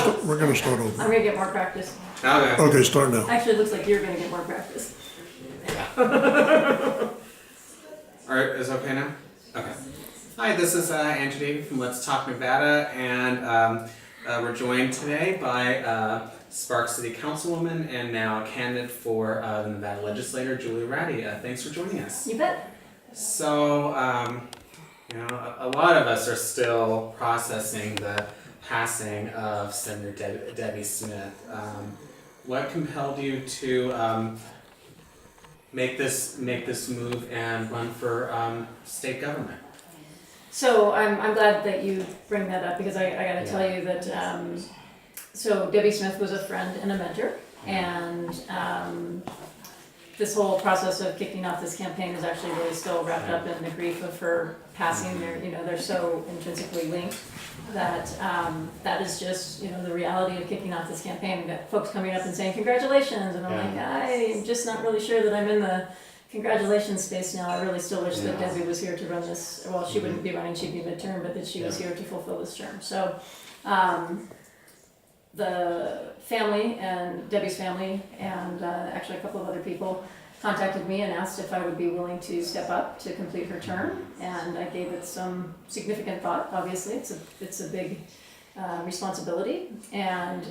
gonna start over. I'm gonna get more practice. Okay. Okay, start now. Actually, it looks like you're gonna get more practice. Alright, is it okay now? Okay. Hi, this is Andrew Davey from Let's Talk Nevada, and we're joined today by Sparks City Councilwoman and now a candidate for the Nevada legislator, Julie Ratty. Thanks for joining us. You bet. So, a lot of us are still processing the passing of Senator Debbie Smith. What compelled you to make this move and run for state government? So I'm glad that you bring that up because I gotta tell you that so Debbie Smith was a friend and a mentor, and this whole process of kicking off this campaign is actually really still wrapped up in the grief of her passing. They're so intrinsically linked that that is just the reality of kicking off this campaign. We've got folks coming up and saying congratulations, and I'm like, I'm just not really sure that I'm in the congratulations space now. I really still wish that Debbie was here to run this. Well, she wouldn't be running; she'd be midterm, but that she was here to fulfill this term. So. The family and Debbie's family and actually a couple of other people contacted me and asked if I would be willing to step up to complete her term, and I gave it some significant thought. Obviously, it's a big responsibility, and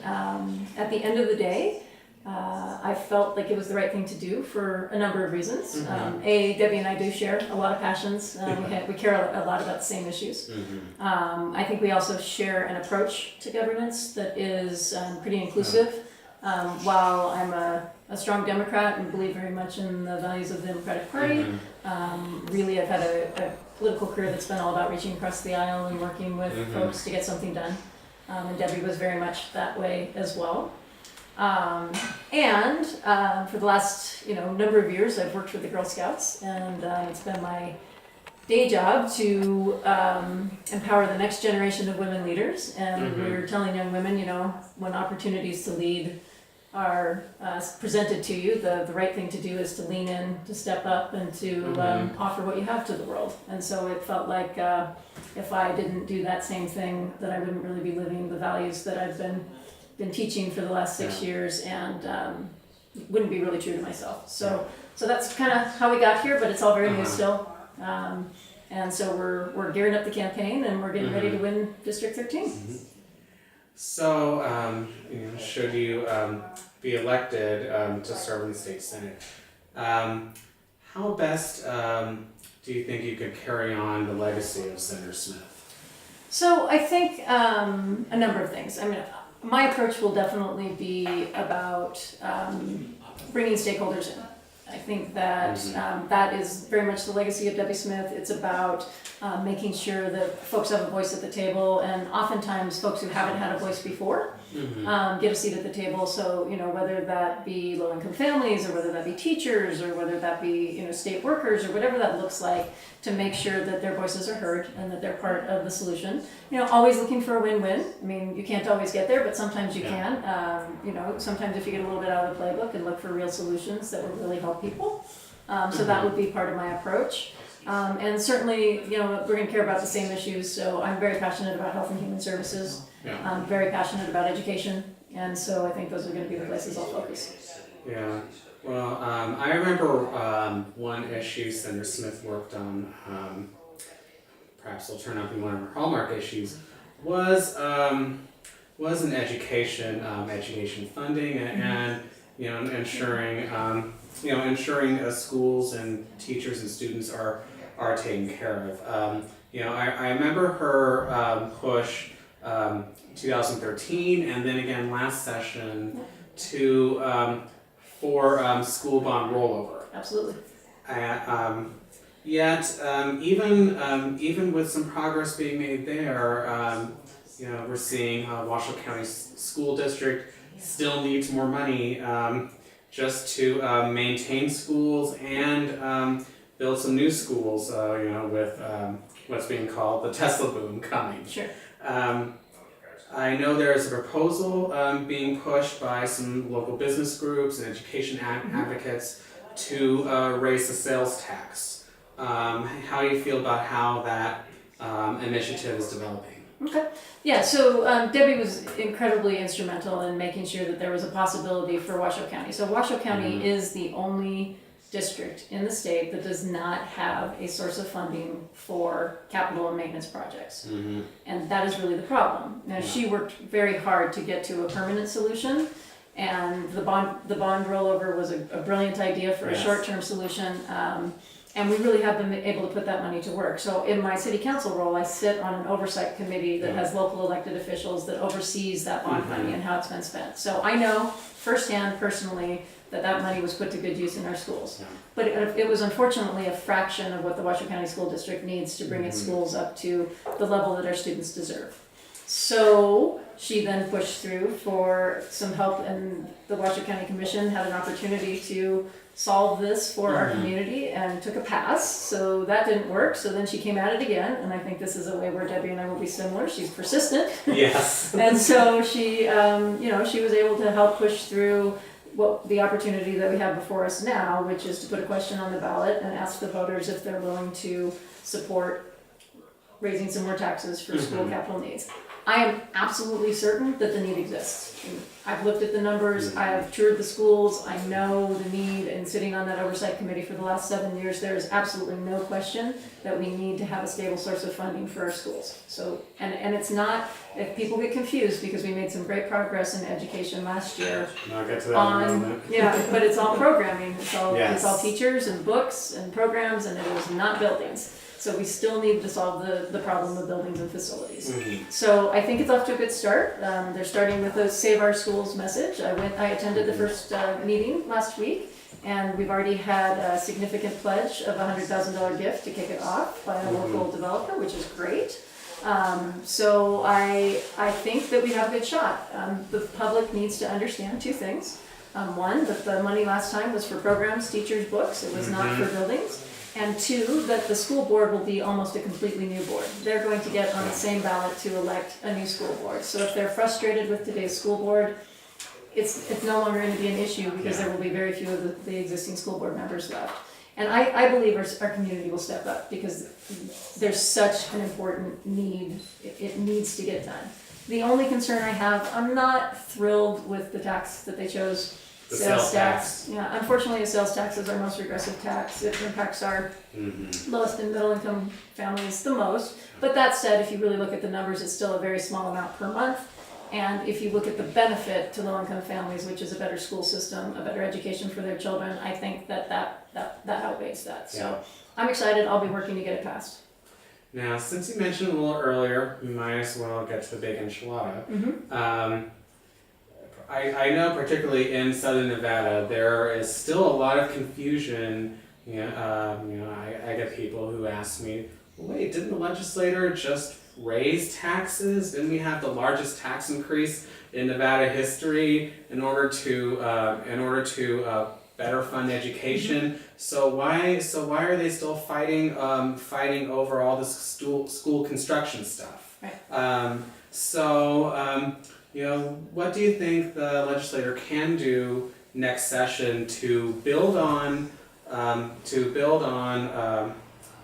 at the end of the day, I felt like it was the right thing to do for a number of reasons. Debbie and I do share a lot of passions. We care a lot about the same issues. I think we also share an approach to governance that is pretty inclusive. While I'm a strong Democrat and believe very much in the values of the Democratic Party, really I've had a political career that's been all about reaching across the aisle and working with folks to get something done. And Debbie was very much that way as well. For the last number of years, I've worked with the Girl Scouts, and it's been my day job to empower the next generation of women leaders. And we're telling young women, when opportunities to lead are presented to you, the right thing to do is to lean in, to step up, and to offer what you have to the world. And so it felt like if I didn't do that same thing, that I wouldn't really be living the values that I've been teaching for the last 6 years, and wouldn't be really true to myself. So that's kind of how we got here, but it's all very new still. And so we're gearing up the campaign, and we're getting ready to win District 13. So, should you be elected to serve in the state senate, how best do you think you could carry on the legacy of Senator Smith? So I think a number of things. I mean, my approach will definitely be about bringing stakeholders in. I think that that is very much the legacy of Debbie Smith. It's about making sure that folks have a voice at the table, and oftentimes folks who haven't had a voice before get a seat at the table. So whether that be low-income families, or whether that be teachers, or whether that be state workers, or whatever that looks like, to make sure that their voices are heard and that they're part of the solution. Always looking for a win-win. I mean, you can't always get there, but sometimes you can. Sometimes if you get a little bit out of the playbook and look for real solutions that will really help people. So that would be part of my approach. And certainly, we're going to care about the same issues. So I'm very passionate about health and human services. I'm very passionate about education. And so I think those are going to be the places I'll focus. Yeah. Well, I remember one issue Senator Smith worked on, perhaps will turn out to be one of her hallmark issues, was in education funding and ensuring schools and teachers and students are taken care of. I remember her push 2013 and then again last session for school bond rollover. Absolutely. Yet, even with some progress being made there, we're seeing Washoe County School District still needs more money just to maintain schools and build some new schools. With what's being called the Tesla boom coming. Sure. I know there's a proposal being pushed by some local business groups and education advocates to raise the sales tax. How do you feel about how that initiative is developing? Okay. Yeah, so Debbie was incredibly instrumental in making sure that there was a possibility for Washoe County. So Washoe County is the only district in the state that does not have a source of funding for capital and maintenance projects. Mm-hmm. And that is really the problem. Now, she worked very hard to get to a permanent solution, and the bond rollover was a brilliant idea for a Yes. short-term solution. And we really have been able to put that money to work. So in my city council role, I sit on an oversight committee that has local elected officials that oversees that bond money and how it's been spent. So I know firsthand, personally, that money was put to good use in our schools. Yeah. But it was unfortunately a fraction of what the Washoe County School District needs to bring its schools up to the level that our students deserve. So she then pushed through for some help, and the Washoe County Commission had an opportunity to solve this for our community and took a pass. So that didn't work. So then she came at it again, and I think this is a way where Debbie and I will be similar. She's persistent. Yes. And so she, she was able to help push through the opportunity that we have before us now, which is to put a question on the ballot and ask the voters if they're willing to support raising some more taxes for school capital needs. I am absolutely certain that the need exists. I've looked at the numbers, I have toured the schools, I know the need, and sitting on that oversight committee for the last 7 years, there is absolutely no question that we need to have a stable source of funding for our schools. So, and it's not, if people get confused, because we made some great progress in education last year, I'll get to that in a moment. yeah, but it's all programming, it's all Yes. teachers and books and programs, and it is not buildings. So we still need to solve the problem of buildings and facilities. So I think it's off to a good start. They're starting with a Save Our Schools message. I attended the first meeting last week, and we've already had a significant pledge of a $100,000 gift to kick it off by a local developer, which is great. So I think that we have a good shot. The public needs to understand two things. One, that the money last time was for programs, teachers, books. It was not for buildings. And two, that the school board will be almost a completely new board. They're going to get on the same ballot to elect a new school board. So if they're frustrated with today's school board, it's no longer going to be an issue because there will be very few of the existing school board members left. And I believe our community will step up because there's such an important need. It needs to get done. The only concern I have, I'm not thrilled with the tax that they chose. The sales tax. Yeah, unfortunately, a sales tax is our most regressive tax. It impacts our lowest and middle income families the most. But that said, if you really look at the numbers, it's still a very small amount per month. And if you look at the benefit to low income families, which is a better school system, a better education for their children, I think that outweighs that. So I'm excited. I'll be working to get it passed. Now, since you mentioned a little earlier, we might as well get to the big enchilada. I know particularly in Southern Nevada, there is still a lot of confusion. I get people who ask me, wait, didn't the legislator just raise taxes? Didn't we have the largest tax increase in Nevada history in order to better fund education? So why are they still fighting over all this school construction stuff? Right. What do you think the legislator can do next session to build on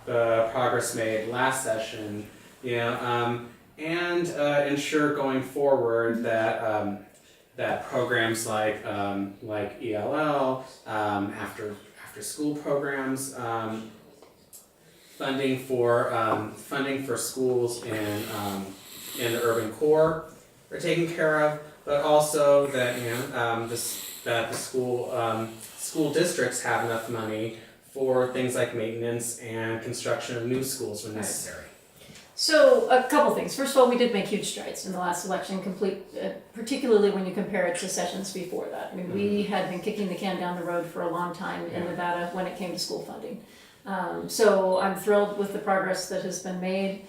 the progress made last session, and ensure going forward that programs like ELL, after school programs, funding for schools in the urban core are taken care of, but also that that the school districts have enough money for things like maintenance and construction of new schools when necessary. So a couple things. First of all, we did make huge strides in the last election, particularly when you compare it to sessions before that. I mean, we had been kicking the can down the road for a long time in Nevada when it came to school funding. So I'm thrilled with the progress that has been made.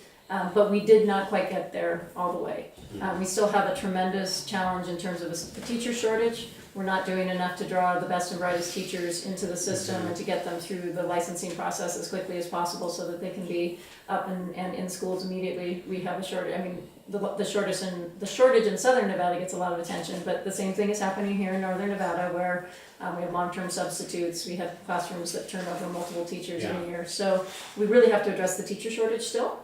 But we did not quite get there all the way. We still have a tremendous challenge in terms of a teacher shortage. We're not doing enough to draw the best and brightest teachers into the system and to get them through the licensing process as quickly as possible so that they can be up and in schools immediately. We have a shortage. I mean, the shortage in Southern Nevada gets a lot of attention, but the same thing is happening here in Northern Nevada, where we have long-term substitutes. We have classrooms that turn over multiple teachers in a year. So we really have to address the teacher shortage still.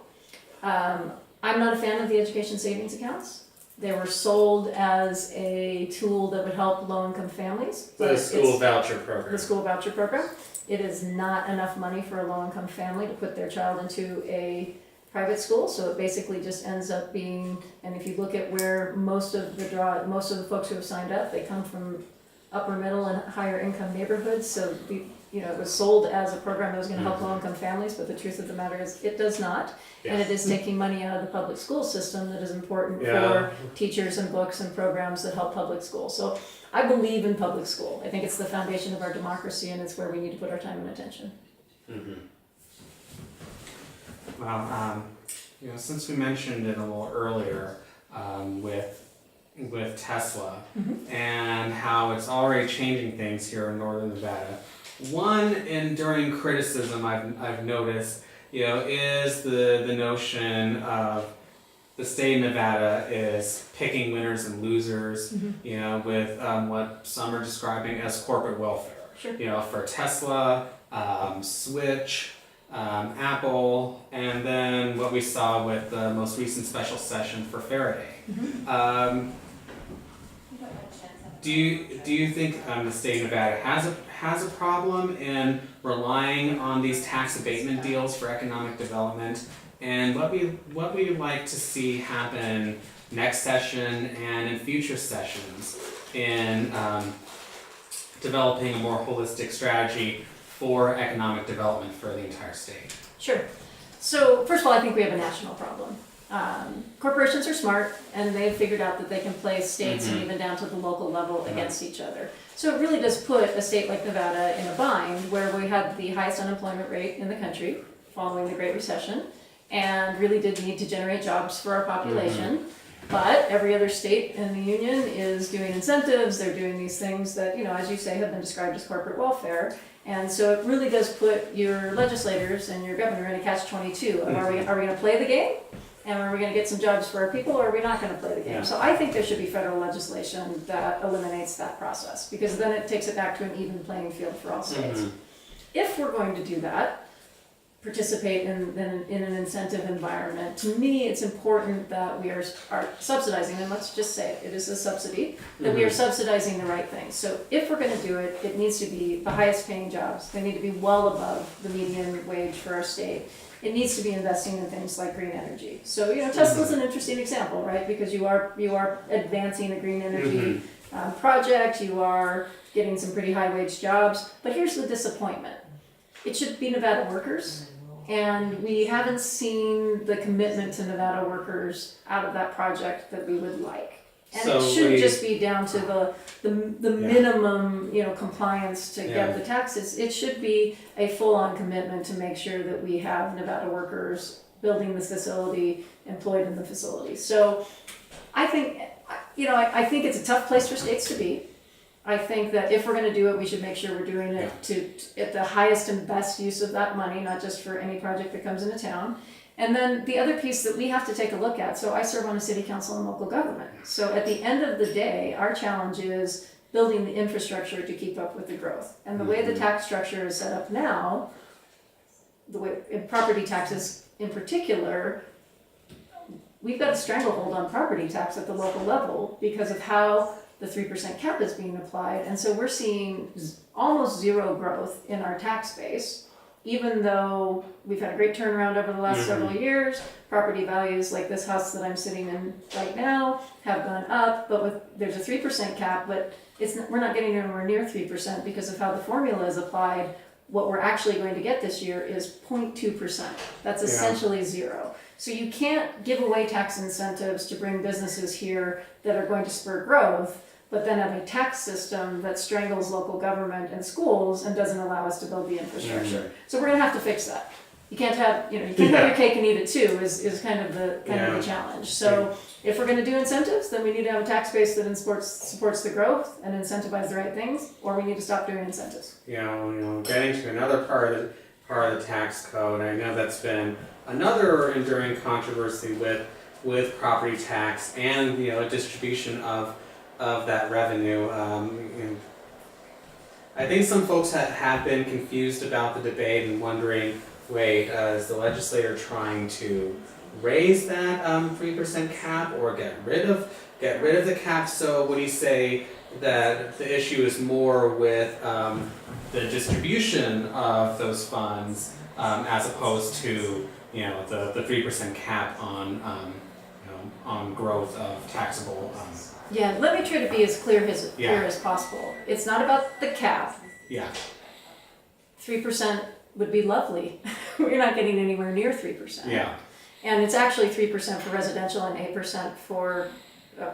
I'm not a fan of the education savings accounts. They were sold as a tool that would help low-income families. but The school it's- voucher program. The school voucher program. It is not enough money for a low-income family to put their child into a private school, so it basically just ends up being, and if you look at where most of the folks who have signed up, they come from upper middle and higher income neighborhoods, so it was sold as a program that was gonna help low-income families, but the truth of the matter is, it does not. And it is taking money out of the public school system that is important Yeah. for teachers and books and programs that help public schools. So I believe in public school. I think it's the foundation of our democracy, and it's where we need to put our time and attention. Well, since we mentioned it a little earlier, with Tesla and how it's already changing things here in Northern Nevada, one enduring criticism I've noticed, is the notion of the state of Nevada is picking winners and losers, with what some are describing as corporate welfare. Sure. For Tesla, Switch, Apple, and then what we saw with the most recent special session for Faraday. Do you think the state of Nevada has a problem in relying on these tax abatement deals for economic development? And what we'd like to see happen next session and in future sessions in developing a more holistic strategy for economic development for the entire state? Sure. So first of all, I think we have a national problem. Corporations are smart, and they've figured out that they can play states and even down to the local level against each other. So it really does put a state like Nevada in a bind, where we had the highest unemployment rate in the country following the Great Recession, and really did need to generate jobs for our population. But every other state in the union is doing incentives, they're doing these things that, as you say, have been described as corporate welfare. And so it really does put your legislators and your governor in a catch-22 of are we gonna play the game? And are we gonna get some jobs for our people, or are we not gonna play the game? Yeah. So I think there should be federal legislation that eliminates that process, because then it takes it back to an even playing field for all states. If we're going to do that, participate in an incentive environment, to me, it's important that we are subsidizing, and let's just say it is a subsidy, that we are subsidizing the right things. So if we're gonna do it, it needs to be the highest paying jobs. They need to be well above the median wage for our state. It needs to be investing in things like green energy. So, Tesla's an interesting example, right? Because you are advancing a green energy project, you are getting some pretty high wage jobs, but here's the disappointment. It should be Nevada workers, and we haven't seen the commitment to Nevada workers out of that project that we would like. And So it shouldn't we- just be down to the minimum, compliance to Yeah. get the taxes. It should be a full-on commitment to make sure that we have Nevada workers building the facility, employed in the facility. So I think, I think it's a tough place for states to be. I think that if we're gonna do it, we should make sure we're doing it at the highest and best use of that money, not just for any project that comes into town. And then the other piece that we have to take a look at, so I serve on a city council and local government. So at the end of the day, our challenge is building the infrastructure to keep up with the growth. And the way the tax structure is set up now, the way, property taxes in particular, we've got a stranglehold on property tax at the local level because of how the 3% cap is being applied. And so we're seeing almost zero growth in our tax base, even though we've had a great turnaround over the last several years. Property values like this house that I'm sitting in right now have gone up, but there's a 3% cap, but we're not getting anywhere near 3% because of how the formula is applied. What we're actually going to get this year is 0.2%. That's essentially zero. So you can't give away tax incentives to bring businesses here that are going to spur growth, but then have a tax system that strangles local government and schools and doesn't allow us to build the infrastructure. So we're gonna have to fix that. You can't have, you can't have your cake and eat it too, is kind of the challenge. So if we're gonna do incentives, then we need to have a tax base that supports the growth and incentivize the right things, or we need to stop doing incentives. Getting to another part of the tax code, I know that's been another enduring controversy with property tax and distribution of that revenue. I think some folks have been confused about the debate and wondering, wait, is the legislator trying to raise that 3% cap or get rid of the cap? So would you say that the issue is more with the distribution of those funds as opposed to the 3% cap on on growth of taxable? Yeah, let me try to be as clear Yeah. as possible. It's not about the cap. Yeah. 3% would be lovely. We're not getting anywhere near 3%. Yeah. And it's actually 3% for residential and 8% for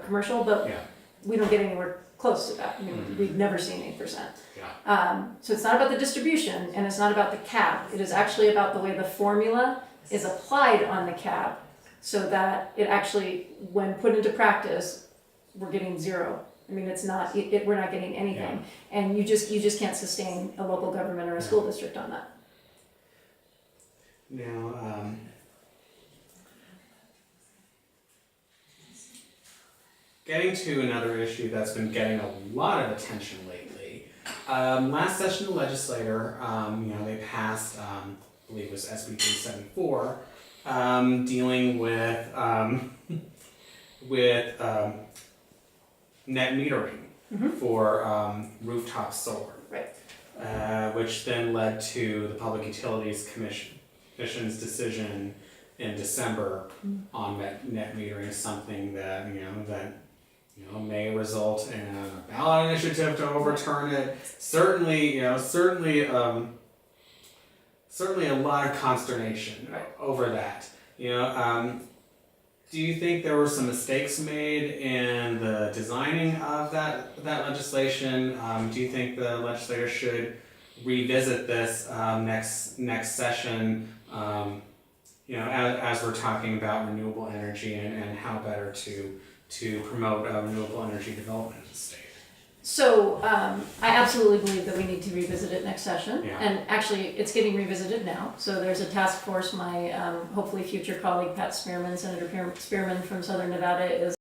commercial, but Yeah. we don't get anywhere close to that. I mean, Mhm. we've never seen 8%. Yeah. So it's not about the distribution and it's not about the cap. It is actually about the way the formula is applied on the cap so that it actually, when put into practice, we're getting zero. I mean, it's not, we're not getting anything. And you just can't sustain a local government or a school district on that. Now, getting to another issue that's been getting a lot of attention lately. Last session, the legislature, they passed, I believe it was SB 374, dealing with net metering for rooftop solar. Right. Which then led to the Public Utilities Commission's decision in December on net metering, something that may result in a ballot initiative to overturn it. Certainly a lot of consternation over that. Do you think there were some mistakes made in the designing of that legislation? Do you think the legislature should revisit this next session? As we're talking about renewable energy and how better to promote renewable energy development in the state. So I absolutely believe that we need to revisit it next session. Yeah. And actually, it's getting revisited now. So there's a task force. My hopefully future colleague Pat Spearman, Senator Spearman from Southern Nevada, is